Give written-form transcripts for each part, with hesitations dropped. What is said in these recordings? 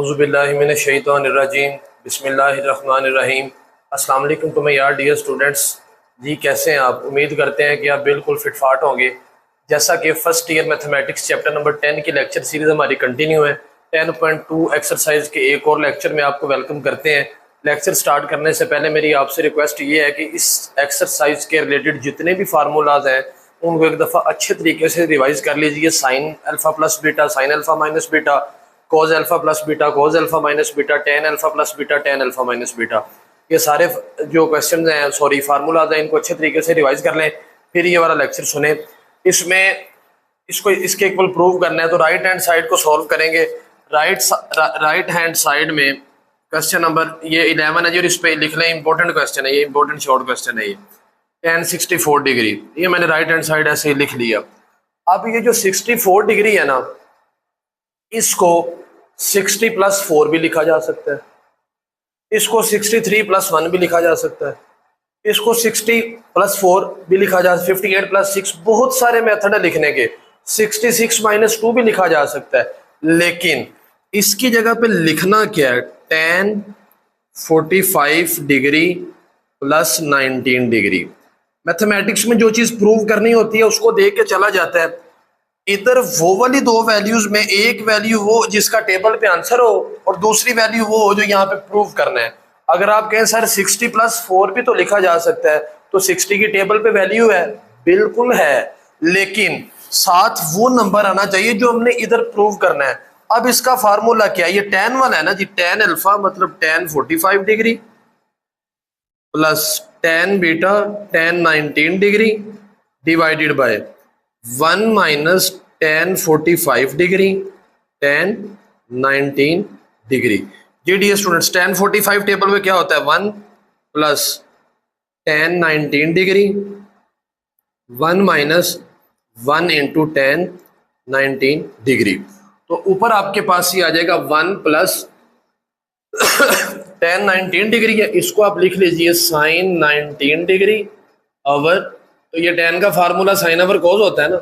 औज़ुबिल्लाहिमिनश्शैतानिर्रजीम बिस्मिल्लाहिर्रहमानिर्रहीम। अस्सलाम वालेकुम टू माय यार डियर स्टूडेंट्स। जी कैसे हैं आप? उम्मीद करते हैं कि आप बिल्कुल फिटफाट होंगे। जैसा कि first year mathematics chapter number 10 की लेक्चर सीरीज़ हमारी कंटिन्यू है। 10.2 एक्सरसाइज के एक और लेक्चर में आपको वेलकम करते हैं। लेक्चर स्टार्ट करने से पहले मेरी आपसे रिक्वेस्ट ये है कि इस एक्सरसाइज के रिलेटेड जितने भी फार्मूलाज हैं उनको एक दफ़ा अच्छे तरीके से रिवाइज कर लीजिए। Sine alpha plus beta, sine alpha minus beta, cos alpha plus beta, cos alpha minus beta, tan alpha plus beta, tan alpha minus beta, ये सारे जो क्वेश्चन हैं सॉरी फार्मूलाज हैं इनको अच्छे तरीके से रिवाइज कर लें। फिर ये वाला लेक्चर सुने। इसमें इसको इसके इक्वल प्रूव करना है तो राइट हैंड साइड को सॉल्व करेंगे। राइट हैंड साइड में क्वेश्चन नंबर ये 11 है जी, और इस पर लिख लें इंपॉर्टेंट क्वेश्चन है ये, इंपॉर्टेंट शॉर्ट क्वेश्चन है ये। tan 64 डिग्री, ये मैंने राइट हैंड साइड ऐसे ही लिख लिया। अब ये जो 64 डिग्री है ना, इसको 60 प्लस 4 भी लिखा जा सकता है, इसको 63 प्लस 1 भी लिखा जा सकता है, इसको 60 प्लस 4 भी लिखा जा सकता है, 58 प्लस 6, बहुत सारे मेथड है लिखने के। 66 माइनस 2 भी लिखा जा सकता है, लेकिन इसकी जगह पे लिखना क्या है? tan 45 degree plus 19 degree. Mathematics में जो चीज प्रूव करनी होती है उसको देख के चला जाता है। इधर वो वाली दो वैल्यूज में एक वैल्यू वो जिसका टेबल पे आंसर हो और दूसरी वैल्यू वो हो जो यहाँ पे प्रूव करना है। अगर आप कहें सर 60 प्लस 4 भी तो लिखा जा सकता है, तो 60 की टेबल पे वैल्यू है, बिल्कुल है, लेकिन साथ वो नंबर आना चाहिए जो हमने इधर प्रूव करना है। अब इसका फार्मूला क्या है? ये tan वाला है ना जी, tan अल्फा मतलब tan 45 degree plus tan beta tan 19 degree divided by 1 minus tan 45 degree tan 19 degree. जी डियर स्टूडेंट्स, tan 45 टेबल में क्या होता है? 1 plus tan 19 degree 1 minus 1 into tan 19 degree. तो ऊपर आपके पास ही आ जाएगा 1 प्लस tan 19 डिग्री है, इसको आप लिख लीजिए sin 19 डिग्री ओवर, तो ये tan का फार्मूला साइन ओवर कोस होता है ना,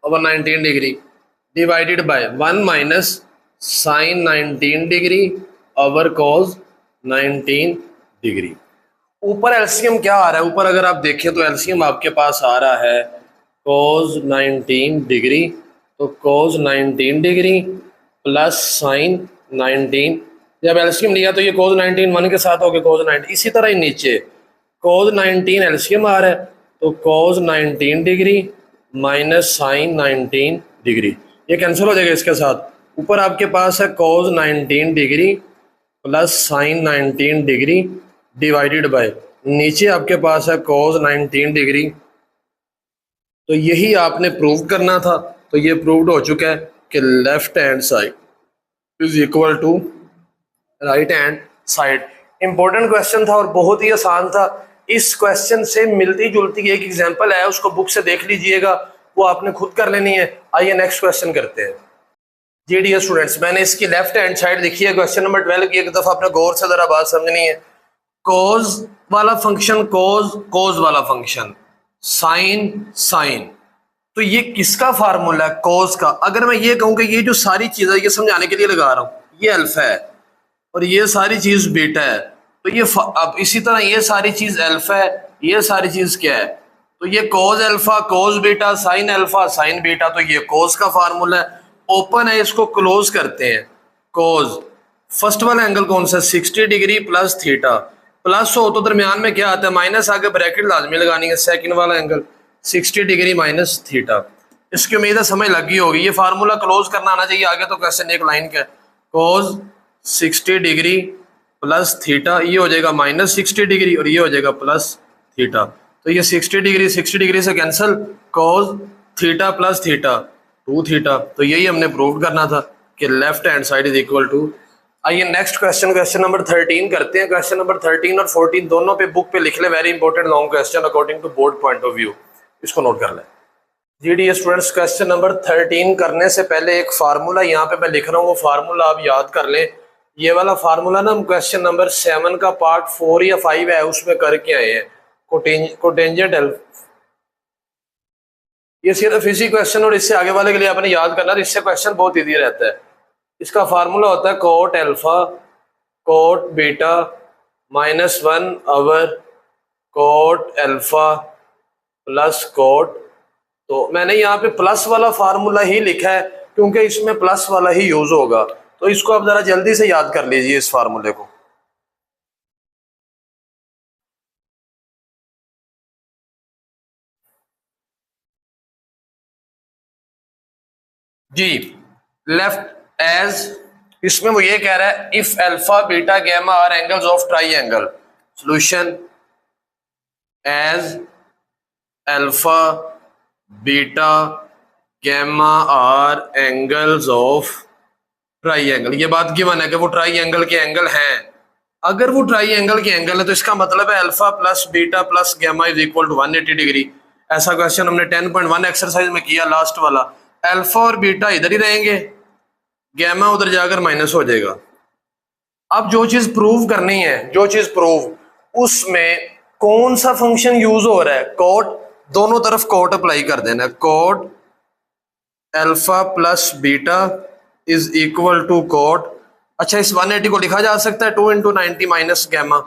over 19 degree divided by 1 minus sine 19 degree over cos 19 degree. ऊपर एलसीएम क्या आ रहा है? ऊपर अगर आप देखें तो एलसीएम आपके पास आ रहा है कोस 19 डिग्री, तो कोस 19 डिग्री प्लस साइन 19, जब एलसीएम लिया तो ये कोस 19 1 के साथ हो गया कोस 19। इसी तरह ही नीचे कोस 19 एलसीएम आ रहा है, तो कोस 19 डिग्री माइनस साइन 19 डिग्री, ये कैंसिल हो जाएगा इसके साथ। ऊपर आपके पास है कोस 19 degree plus sign 19 degree divided bye, नीचे आपके पास है कोस 19 डिग्री। तो यही आपने प्रूव करना था, तो ये प्रूव्ड हो चुका है कि left hand side is equal to right hand side. Important question था और बहुत ही आसान था। इस क्वेश्चन से मिलती जुलती एक एग्जांपल है, उसको बुक से देख लीजिएगा, वो आपने खुद कर लेनी है। आइए नेक्स्ट क्वेश्चन करते हैं। जी डियर स्टूडेंट्स, मैंने इसकी लेफ्ट हैंड साइड लिखी है क्वेश्चन नंबर 12 की, एक दफा अपने गौर से जरा बात समझनी है। कोज वाला फंक्शन कोज, कोज वाला फंक्शन साइन, साइन, तो ये किसका फार्मूला है? कोज का। अगर मैं ये कहूँ कि ये जो सारी चीज है ये समझाने के लिए लगा रहा हूँ, ये अल्फा है और ये सारी चीज बीटा है, तो ये अब इसी तरह ये सारी चीज अल्फा है, ये सारी चीज क्या है? तो ये cos alpha cos beta sine alpha sine beta, तो ये कोज का फार्मूला है। ओपन है, इसको क्लोज करते हैं। कोज फर्स्ट वाला एंगल कौन सा? 60 डिग्री प्लस थीटा, प्लस हो तो दरमियान में क्या आता है? माइनस, आगे ब्रैकेट लाजमी लगानी है। सेकंड वाला एंगल 60 डिग्री माइनस थीटा। इसकी उम्मीद है समझ लगी होगी। ये फार्मूला क्लोज करना आना चाहिए। आगे तो क्वेश्चन एक लाइन का है, कोज 60 डिग्री प्लस थीटा, ये हो जाएगा माइनस 60 डिग्री और ये हो जाएगा प्लस थीटा, तो ये 60 डिग्री से cancel, cos theta plus theta 2 theta. तो यही हमने प्रूव करना था कि left hand side is equal to. आइए नेक्स्ट क्वेश्चन, क्वेश्चन नंबर 13 करते हैं। क्वेश्चन नंबर 13 और 14 दोनों पे बुक पे लिख ले, very important long question according to board point of view, इसको नोट कर लें। जी डी स्टूडेंट्स, क्वेश्चन नंबर 13 करने से पहले एक फार्मूला यहाँ पे मैं लिख रहा हूँ, वो फार्मूला आप याद कर लें। ये वाला फार्मूला ना हम क्वेश्चन नंबर 7 का पार्ट 4 या 5 है उसमें करके आए हैं, कोटेंजेंट एल्फ। ये सिर्फ इसी क्वेश्चन और इससे आगे वाले के लिए आपने याद करना, इससे क्वेश्चन बहुत ईजी रहता है। इसका फार्मूला होता है cot alpha cot beta -1 cot alpha plus cot. तो मैंने यहाँ पे प्लस वाला फार्मूला ही लिखा है क्योंकि इसमें प्लस वाला ही यूज होगा, तो इसको आप जरा जल्दी से याद कर लीजिए इस फार्मूले को। जी लेफ्ट एज, इसमें वो ये कह रहा है if alpha beta gamma are angles of triangle, solution as alpha beta gamma are angles of triangle. ये बात गिवन है कि वो ट्राइंगल के एंगल हैं। अगर वो ट्राइंगल के एंगल है तो इसका मतलब है alpha plus beta plus gamma is equal to 180 degree. ऐसा क्वेश्चन हमने 10.1 एक्सरसाइज में किया लास्ट वाला। अल्फा और बीटा इधर ही रहेंगे, गैमा उधर जाकर माइनस हो जाएगा। अब जो चीज प्रूव करनी है, जो चीज प्रूव, उसमें कौन सा फंक्शन यूज हो रहा है, कोट, दोनों तरफ कोट अप्लाई कर देना। Cot alpha plus beta is equal to cot, अच्छा इस 180 को लिखा जा सकता है 2 × 90 माइनस गैमा।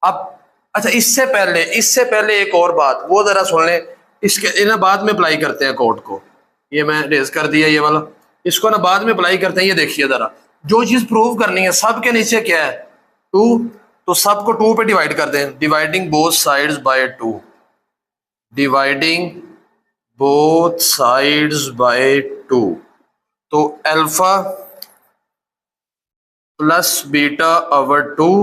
अब अच्छा इससे पहले एक और बात, वो जरा सुन लें, इसके ना बाद में अप्लाई करते हैं कोट को। ये मैं रेज कर दिया ये वाला, इसको ना बाद में अप्लाई करते हैं। ये देखिए जरा, जो चीज प्रूव करनी है, सब के नीचे क्या है 2, तो सब को 2 पे डिवाइड कर दें, dividing both sides by 2, dividing both sides by 2। तो alpha plus beta over 2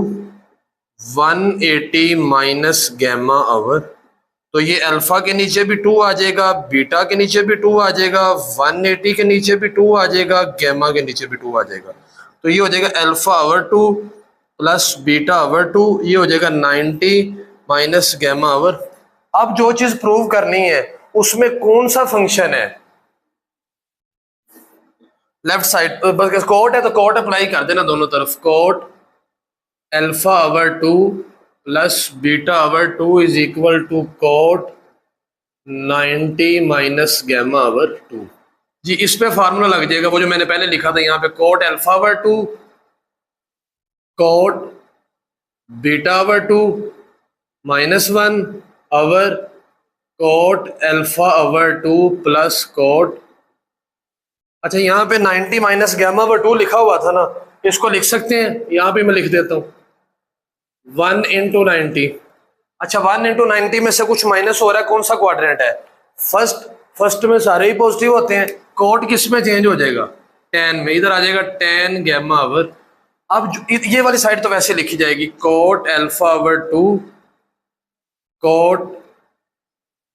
180 minus gamma over, तो ये अल्फा के नीचे भी 2 आ जाएगा, बीटा के नीचे भी 2 आ जाएगा, 180 के नीचे भी 2 आ जाएगा, गैमा के नीचे भी 2 आ जाएगा। तो ये हो जाएगा alpha over 2 plus beta over 2, ये हो जाएगा 90 माइनस गैमा ओवर। अब जो चीज प्रूव करनी है उसमें कौन सा फंक्शन है, लेफ्ट साइड बस कोट है तो कोट अप्लाई कर देना दोनों तरफ। Cot alpha over 2 plus beta over 2 is equal to cot 90 minus gamma over 2। जी इस पे फार्मूला लग जाएगा वो जो मैंने पहले लिखा था यहाँ पे, cot alpha over 2 cot beta over 2 -1 over cot alpha over 2 plus cot, अच्छा यहाँ पे 90 माइनस गैमा ओवर 2 लिखा हुआ था ना, इसको लिख सकते हैं, यहाँ पे मैं लिख देता हूँ 1 × 90। अच्छा 1 × 90 में से कुछ माइनस हो रहा है, कौन सा क्वाड्रेंट है, फर्स्ट में सारे ही पॉजिटिव होते हैं। कोट किस में चेंज हो जाएगा, 10 में, इधर आ जाएगा 10 गैमा ओवर। अब ये वाली साइड तो वैसे लिखी जाएगी, cot alpha over 2 cot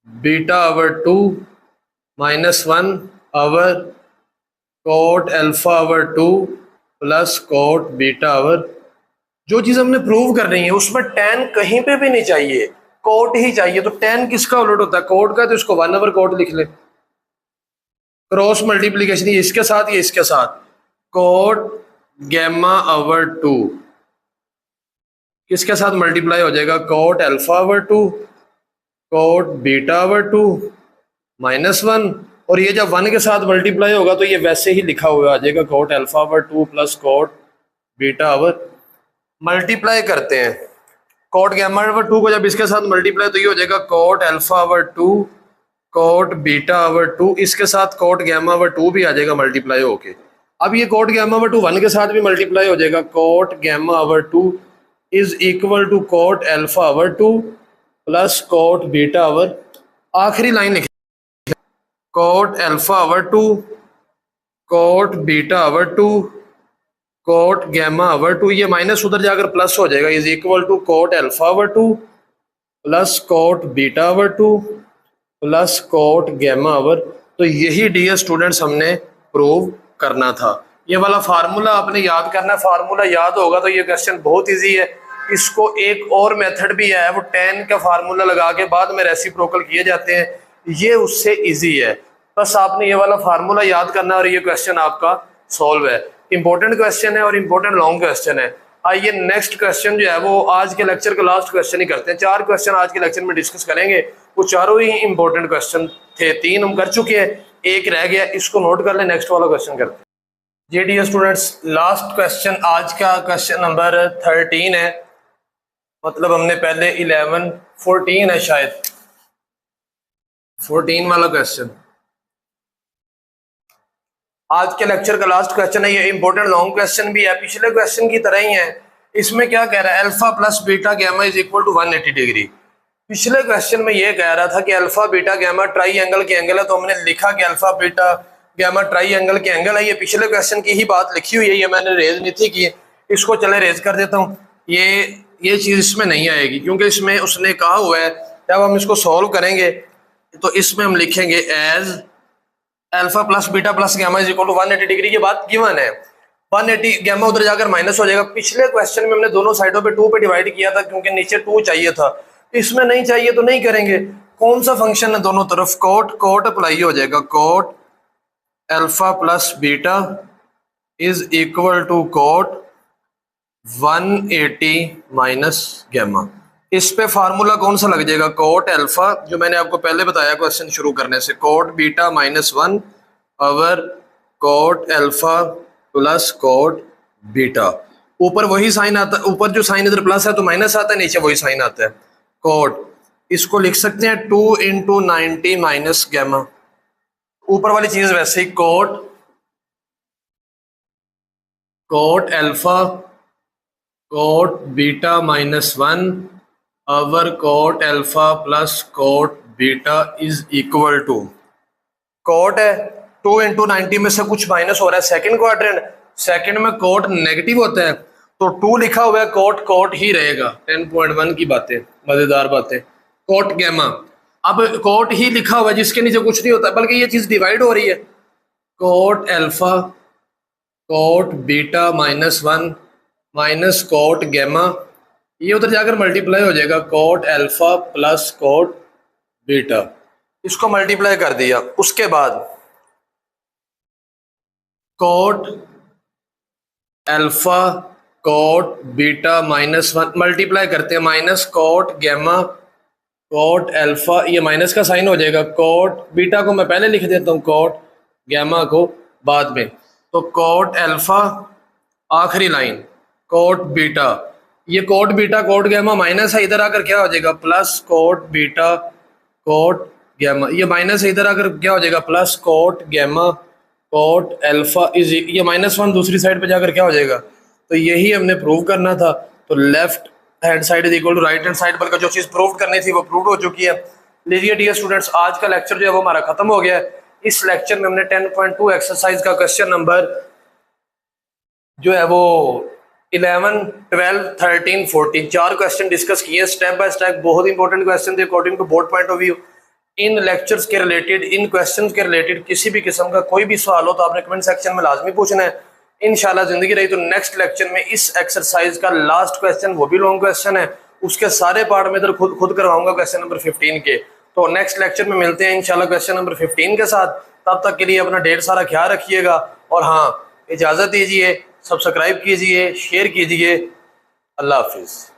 beta over 2 -1 over cot alpha over 2 plus cot beta over. जो चीज हमने प्रूव कर रही है उसमें 10 कहीं पे भी नहीं चाहिए, कोट ही चाहिए। तो 10 किसका उलट होता है, कोट का, तो इसको 1 ओवर कोट लिख ले। क्रॉस मल्टीप्लीकेशन ये इसके साथ, ये इसके साथ, कोट गैमा ओवर 2 किसके साथ मल्टीप्लाई हो जाएगा, cot alpha over 2 cot beta over 2 -1, और ये जब 1 के साथ मल्टीप्लाई होगा तो ये वैसे ही लिखा हुआ आ जाएगा, cot alpha over 2 plus cot beta over. Multiply करते हैं, कोट गैमा ओवर 2 को जब इसके साथ मल्टीप्लाई तो ये हो जाएगा cot alpha over 2 cot beta over 2, इसके साथ कोट गैमा ओवर 2 भी आ जाएगा मल्टीप्लाई होके। अब ये कोट गैमा ओवर 2 1 के साथ भी मल्टीप्लाई हो जाएगा, cot gamma over 2 is equal to cot alpha over 2 plus cot beta over. आखिरी लाइन लिखी, cot alpha over 2 cot beta over 2 cot gamma over 2, ये माइनस उधर जाकर प्लस हो जाएगा, is equal to cot alpha over 2 plus cot beta over 2 plus cot gamma over. तो यही dear students हमने प्रूव करना था। ये वाला फार्मूला आपने याद करना है, फार्मूला याद होगा तो ये क्वेश्चन बहुत इजी है। इसको एक और मेथड भी है, वो 10 का फार्मूला लगा के बाद में रेसिप्रोकल किए जाते हैं, ये उससे इजी है। बस आपने ये वाला फार्मूला याद करना है और ये क्वेश्चन आपका सॉल्व है। इंपॉर्टेंट क्वेश्चन है और इंपॉर्टेंट लॉन्ग क्वेश्चन है। आइए नेक्स्ट क्वेश्चन जो है वो आज के लेक्चर का लास्ट क्वेश्चन ही करते हैं। 4 क्वेश्चन आज के लेक्चर में डिस्कस करेंगे, वो चारों ही इंपॉर्टेंट क्वेश्चन थे। 3 हम कर चुके हैं, एक रह गया, इसको नोट कर ले, नेक्स्ट वाला क्वेश्चन करते हैं। जी डियर स्टूडेंट्स, लास्ट क्वेश्चन आज का क्वेश्चन नंबर 13 है। मतलब हमने पहले 11 14 है शायद 14 वाला क्वेश्चन आज के लेक्चर का लास्ट क्वेश्चन है। ये इंपॉर्टेंट लॉन्ग क्वेश्चन भी है, पिछले क्वेश्चन की तरह ही है। इसमें क्या कह रहा है, alpha plus beta gamma is equal to 180 degree. पिछले क्वेश्चन में ये कह रहा था कि alpha beta gamma triangle के एंगल है, तो हमने लिखा कि alpha beta gamma triangle के एंगल है। ये पिछले क्वेश्चन की ही बात लिखी हुई है, ये मैंने रेज नहीं थी की। इसको चले रेज कर देता हूँ। ये चीज इसमें नहीं आएगी क्योंकि इसमें उसने कहा हुआ है जब हम इसको सॉल्व करेंगे तो इसमें हम लिखेंगे as alpha plus beta plus gamma is equal to 180 degree. ये बात गिवन है। 180 गैमा उधर जाकर माइनस हो जाएगा। पिछले क्वेश्चन में हमने दोनों साइडों पे 2 पे डिवाइड किया था क्योंकि नीचे 2 चाहिए था। इसमें नहीं चाहिए तो नहीं करेंगे। कौन सा फंक्शन है दोनों तरफ, कोट कोट अप्लाई हो जाएगा। Cot alpha plus beta is equal to cot 180 minus gamma. इस पे फार्मूला कौन सा लग जाएगा, कोट अल्फा, जो मैंने आपको पहले बताया क्वेश्चन शुरू करने से, cot beta minus 1 over cot alpha plus cot beta. ऊपर वही साइन आता है, ऊपर जो साइन इधर प्लस है तो माइनस आता है, नीचे वही साइन आता है कोट। इसको लिख सकते हैं 2 इंटू 90 माइनस गैमा। ऊपर वाली चीज वैसे ही cot alpha cot beta minus 1 over cot alpha plus cot beta is equal to, cot है 2 इंटू 90 में से कुछ माइनस हो रहा है, सेकंड क्वाड्रेंट, सेकंड में कोट नेगेटिव होता है तो 2 लिखा हुआ है, कोट कोट ही रहेगा। 10.1 की बातें, मजेदार बातें। कोट गैमा, अब कोट ही लिखा हुआ है जिसके नीचे कुछ नहीं होता, बल्कि ये चीज डिवाइड हो रही है। Cot alpha cot beta minus 1 minus cot gamma, ये उधर जाकर मल्टीप्लाई हो जाएगा, cot alpha plus cot beta. इसको मल्टीप्लाई कर दिया। उसके बाद cot alpha cot beta minus 1 multiply करते हैं, minus cot gamma cot alpha, ये माइनस का साइन हो जाएगा। कोट बीटा को मैं पहले लिख देता हूँ, कोट गैमा को बाद में। तो कोट अल्फा आखिरी लाइन, कोट बीटा, ये cot beta cot gamma minus है, इधर आकर क्या हो जाएगा, plus cot beta cot gamma. ये माइनस है, इधर आकर क्या हो जाएगा, plus cot gamma cot alpha is, ये -1 दूसरी साइड पे जाकर क्या हो जाएगा। तो यही हमने प्रूव करना था। तो left hand side is equal to right hand side, बल्कि जो चीज प्रूव करनी थी वो प्रूव हो चुकी है। लीजिए डियर स्टूडेंट्स, आज का लेक्चर जो है वो हमारा खत्म हो गया है। इस लेक्चर में हमने 10.2 एक्सरसाइज का क्वेश्चन नंबर जो है वो 11, 12, 13, 14 4 क्वेश्चन डिस्कस किए स्टेप बाय स्टेप। बहुत इंपॉर्टेंट क्वेश्चन थे according to board point of view. इन लेक्चर्स के रिलेटेड, इन क्वेश्चंस के रिलेटेड किसी भी किस्म का कोई भी सवाल हो तो आपने कमेंट सेक्शन में लाजमी पूछना है। इंशाल्लाह जिंदगी रही तो नेक्स्ट लेक्चर में इस एक्सरसाइज का लास्ट क्वेश्चन, वो भी लॉन्ग क्वेश्चन है, उसके सारे पार्ट में इधर खुद करवाऊंगा क्वेश्चन नंबर 15 के। तो नेक्स्ट लेक्चर में मिलते हैं इंशाल्लाह क्वेश्चन नंबर 15 के साथ। तब तक के लिए अपना ढेर सारा ख्याल रखिएगा और हाँ, इजाज़त दीजिए, सब्सक्राइब कीजिए, शेयर कीजिए। अल्लाह हाफिज़।